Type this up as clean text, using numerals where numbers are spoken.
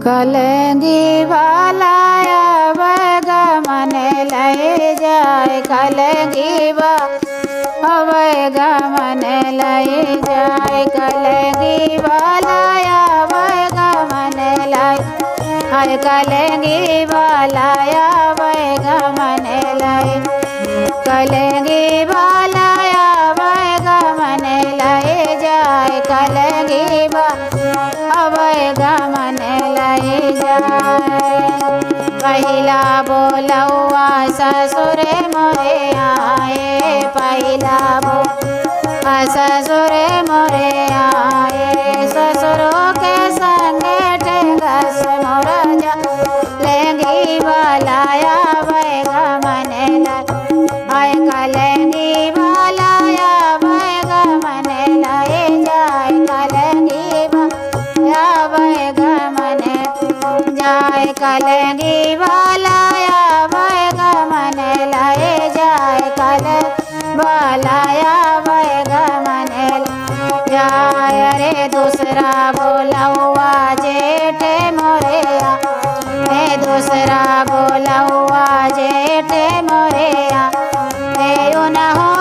कलंगी वाला गमन लय जाए कलंगी गमन लय जाए कलंगी वाला गमन लय हाय कलंगी वाला गमन लय कलंगी वाला गमन लय जाए कलंगी गमन लय जाए पहिला बोलौआ ससुर मोरे आए पहिला ससुर मोरे आए ससुरों के संग ढंगस मोर जा लेंगी वाला गमन लय आय कलंगी वाला गमन लय जाए कलंगी गमन जाए कलंगी वाला गमन लय जाए कल वाला गमन जाए रे दूसरा बोलौआ जेठ मोरेया रे दूसरा बोलौआ जेठ मोरेया रे न हो